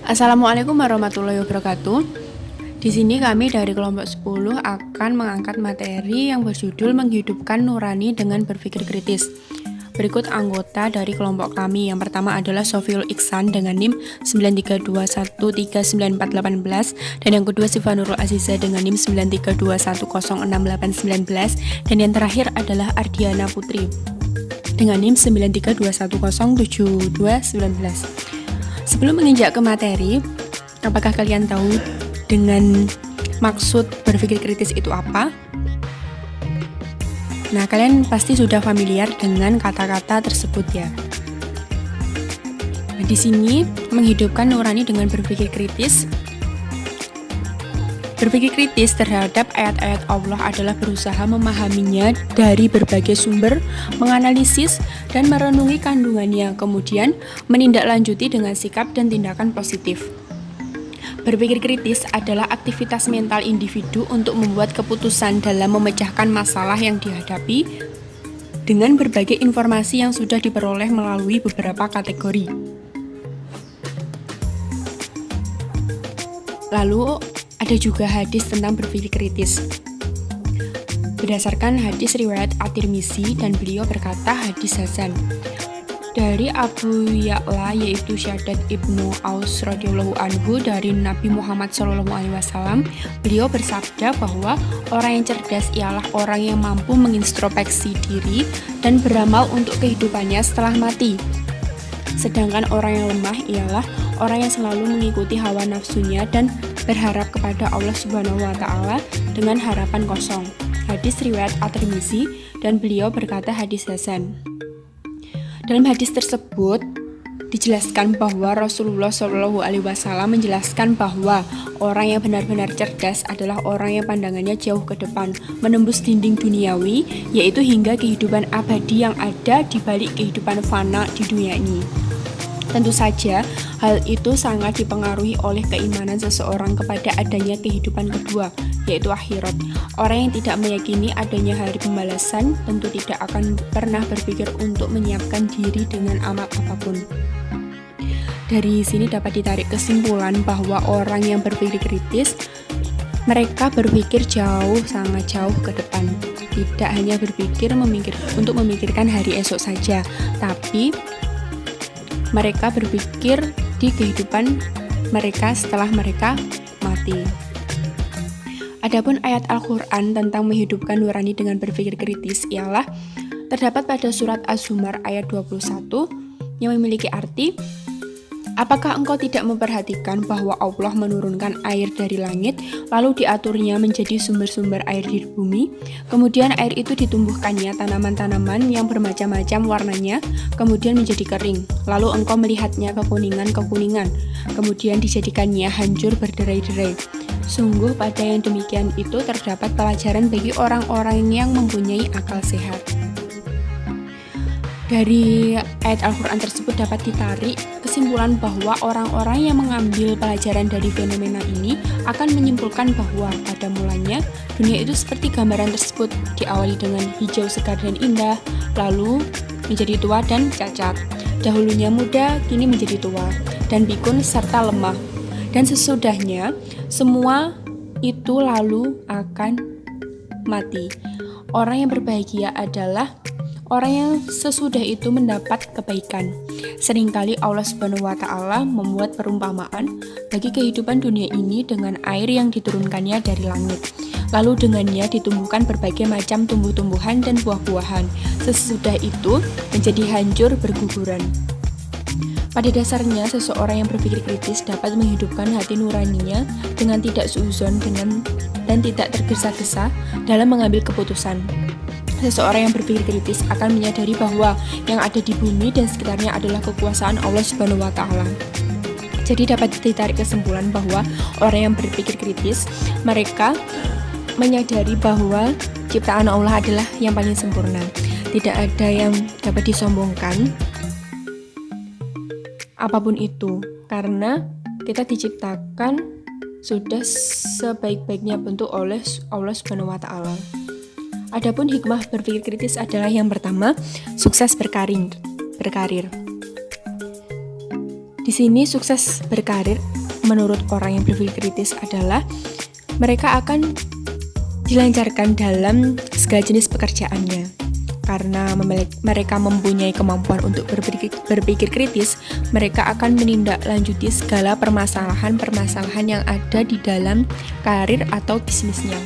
Assalamualaikum warahmatullahi wabarakatuh. Di sini kami dari kelompok 10 akan mengangkat materi yang berjudul menghidupkan nurani dengan berpikir kritis. Berikut anggota dari kelompok kami. Yang pertama adalah Sofiul Iksan dengan NIM 932139418 dan yang kedua Sifanurul Aziza dengan NIM 932106819 dan yang terakhir adalah Ardiana Putri dengan NIM 932107219. Sebelum menginjak ke materi, apakah kalian tahu dengan maksud berpikir kritis itu apa? Nah, kalian pasti sudah familiar dengan kata-kata tersebut ya. Nah, di sini menghidupkan nurani dengan berpikir kritis. Berpikir kritis terhadap ayat-ayat Allah adalah berusaha memahaminya dari berbagai sumber, menganalisis, dan merenungi kandungannya, kemudian menindaklanjuti dengan sikap dan tindakan positif. Berpikir kritis adalah aktivitas mental individu untuk membuat keputusan dalam memecahkan masalah yang dihadapi dengan berbagai informasi yang sudah diperoleh melalui beberapa kategori. Lalu, ada juga hadis tentang berpikir kritis. Berdasarkan hadis riwayat At-Tirmizi dan beliau berkata hadis hasan dari Abu Ya'la yaitu Syaddad ibnu Aus radhiyallahu anhu dari Nabi Muhammad SAW. Beliau bersabda bahwa orang yang cerdas ialah orang yang mampu mengintrospeksi diri dan beramal untuk kehidupannya setelah mati. Sedangkan orang yang lemah ialah orang yang selalu mengikuti hawa nafsunya dan berharap kepada Allah Subhanahu wa taala dengan harapan kosong. Hadis riwayat At-Tirmizi dan beliau berkata hadis hasan. Dalam hadis tersebut dijelaskan bahwa Rasulullah SAW menjelaskan bahwa orang yang benar-benar cerdas adalah orang yang pandangannya jauh ke depan, menembus dinding duniawi, yaitu hingga kehidupan abadi yang ada di balik kehidupan fana di dunia ini. Tentu saja, hal itu sangat dipengaruhi oleh keimanan seseorang kepada adanya kehidupan kedua, yaitu akhirat. Orang yang tidak meyakini adanya hari pembalasan tentu tidak akan pernah berpikir untuk menyiapkan diri dengan amal apapun. Dari sini dapat ditarik kesimpulan bahwa orang yang berpikir kritis, mereka berpikir jauh, sangat jauh ke depan. Tidak hanya berpikir untuk memikirkan hari esok saja, tapi mereka berpikir di kehidupan mereka setelah mereka mati. Adapun ayat Al-Quran tentang menghidupkan nurani dengan berpikir kritis ialah terdapat pada surat Az-Zumar ayat 21 yang memiliki arti, apakah engkau tidak memperhatikan bahwa Allah menurunkan air dari langit lalu diaturnya menjadi sumber-sumber air di bumi, kemudian air itu ditumbuhkannya tanaman-tanaman yang bermacam-macam warnanya, kemudian menjadi kering, lalu engkau melihatnya kekuningan-kekuningan, kemudian dijadikannya hancur berderai-derai. Sungguh pada yang demikian itu terdapat pelajaran bagi orang-orang yang mempunyai akal sehat. Dari ayat Al-Quran tersebut dapat ditarik kesimpulan bahwa orang-orang yang mengambil pelajaran dari fenomena ini akan menyimpulkan bahwa pada mulanya dunia itu seperti gambaran tersebut, diawali dengan hijau segar dan indah, lalu menjadi tua dan cacat. Dahulunya muda, kini menjadi tua, dan pikun serta lemah. Dan sesudahnya, semua itu lalu akan mati. Orang yang berbahagia adalah orang yang sesudah itu mendapat kebaikan. Seringkali Allah Subhanahu wa taala membuat perumpamaan bagi kehidupan dunia ini dengan air yang diturunkannya dari langit. Lalu dengannya ditumbuhkan berbagai macam tumbuh-tumbuhan dan buah-buahan. Sesudah itu menjadi hancur berguguran. Pada dasarnya, seseorang yang berpikir kritis dapat menghidupkan hati nuraninya dengan tidak suudzon dan tidak tergesa-gesa dalam mengambil keputusan. Seseorang yang berpikir kritis akan menyadari bahwa yang ada di bumi dan sekitarnya adalah kekuasaan Allah Subhanahu wa taala. Jadi dapat ditarik kesimpulan bahwa orang yang berpikir kritis, mereka menyadari bahwa ciptaan Allah adalah yang paling sempurna. Tidak ada yang dapat disombongkan apapun itu, karena kita diciptakan sudah sebaik-baiknya bentuk oleh Allah Subhanahu wa taala. Adapun hikmah berpikir kritis adalah yang pertama, sukses berkarir. Di sini sukses berkarir menurut orang yang berpikir kritis adalah mereka akan dilancarkan dalam segala jenis pekerjaannya. Karena mereka mempunyai kemampuan untuk berpikir kritis, mereka akan menindaklanjuti segala permasalahan-permasalahan yang ada di dalam karir atau bisnisnya.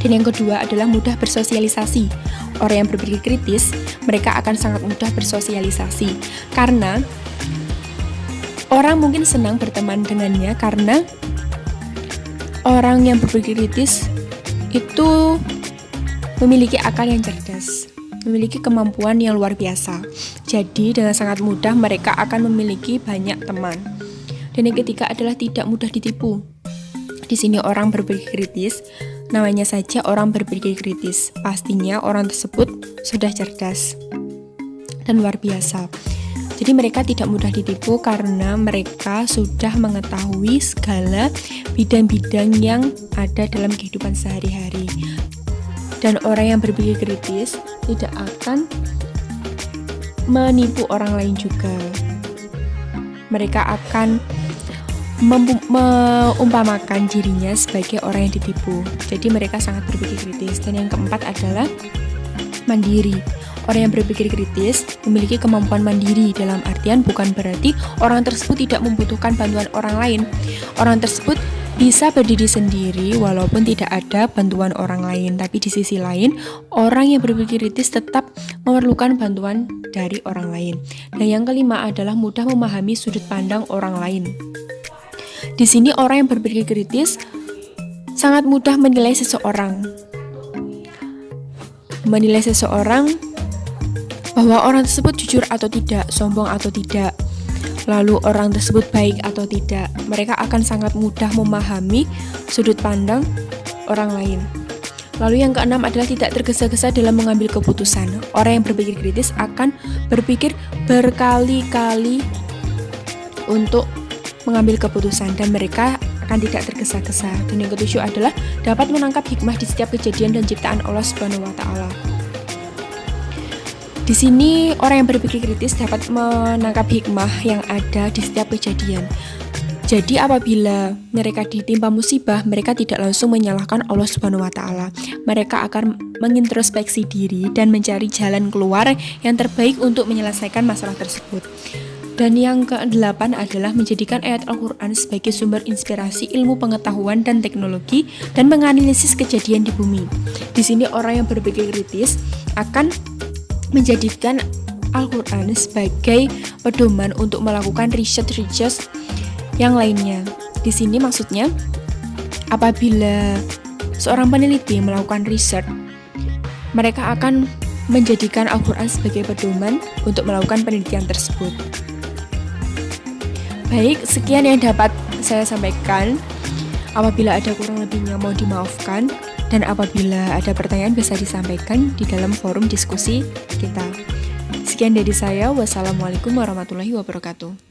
Dan yang kedua adalah mudah bersosialisasi. Orang yang berpikir kritis, mereka akan sangat mudah bersosialisasi. Karena orang mungkin senang berteman dengannya karena orang yang berpikir kritis itu memiliki akal yang cerdas, memiliki kemampuan yang luar biasa. Jadi dengan sangat mudah mereka akan memiliki banyak teman. Dan yang ketiga adalah tidak mudah ditipu. Di sini orang berpikir kritis, namanya saja orang berpikir kritis. Pastinya orang tersebut sudah cerdas dan luar biasa. Jadi mereka tidak mudah ditipu karena mereka sudah mengetahui segala bidang-bidang yang ada dalam kehidupan sehari-hari. Dan orang yang berpikir kritis tidak akan menipu orang lain juga. Mereka akan mengumpamakan dirinya sebagai orang yang ditipu. Jadi mereka sangat berpikir kritis. Dan yang keempat adalah mandiri. Orang yang berpikir kritis memiliki kemampuan mandiri, dalam artian bukan berarti orang tersebut tidak membutuhkan bantuan orang lain. Orang tersebut bisa berdiri sendiri walaupun tidak ada bantuan orang lain. Tapi di sisi lain, orang yang berpikir kritis tetap memerlukan bantuan dari orang lain. Dan yang kelima adalah mudah memahami sudut pandang orang lain. Di sini orang yang berpikir kritis sangat mudah menilai seseorang. Menilai seseorang bahwa orang tersebut jujur atau tidak, sombong atau tidak, lalu orang tersebut baik atau tidak. Mereka akan sangat mudah memahami sudut pandang orang lain. Lalu yang keenam adalah tidak tergesa-gesa dalam mengambil keputusan. Orang yang berpikir kritis akan berpikir berkali-kali untuk mengambil keputusan dan mereka akan tidak tergesa-gesa. Dan yang ketujuh adalah dapat menangkap hikmah di setiap kejadian dan ciptaan Allah Subhanahu wa taala. Di sini orang yang berpikir kritis dapat menangkap hikmah yang ada di setiap kejadian. Jadi apabila mereka ditimpa musibah, mereka tidak langsung menyalahkan Allah Subhanahu wa taala. Mereka akan mengintrospeksi diri dan mencari jalan keluar yang terbaik untuk menyelesaikan masalah tersebut. Dan yang ke-8 adalah menjadikan ayat Al-Quran sebagai sumber inspirasi ilmu pengetahuan dan teknologi dan menganalisis kejadian di bumi. Di sini orang yang berpikir kritis akan menjadikan Al-Quran sebagai pedoman untuk melakukan riset yang lainnya. Di sini maksudnya apabila seorang peneliti melakukan riset, mereka akan menjadikan Al-Quran sebagai pedoman untuk melakukan penelitian tersebut. Baik, sekian yang dapat saya sampaikan. Apabila ada kurang lebihnya mohon dimaafkan. Dan apabila ada pertanyaan bisa disampaikan di dalam forum diskusi kita. Sekian dari saya. Wassalamualaikum warahmatullahi wabarakatuh.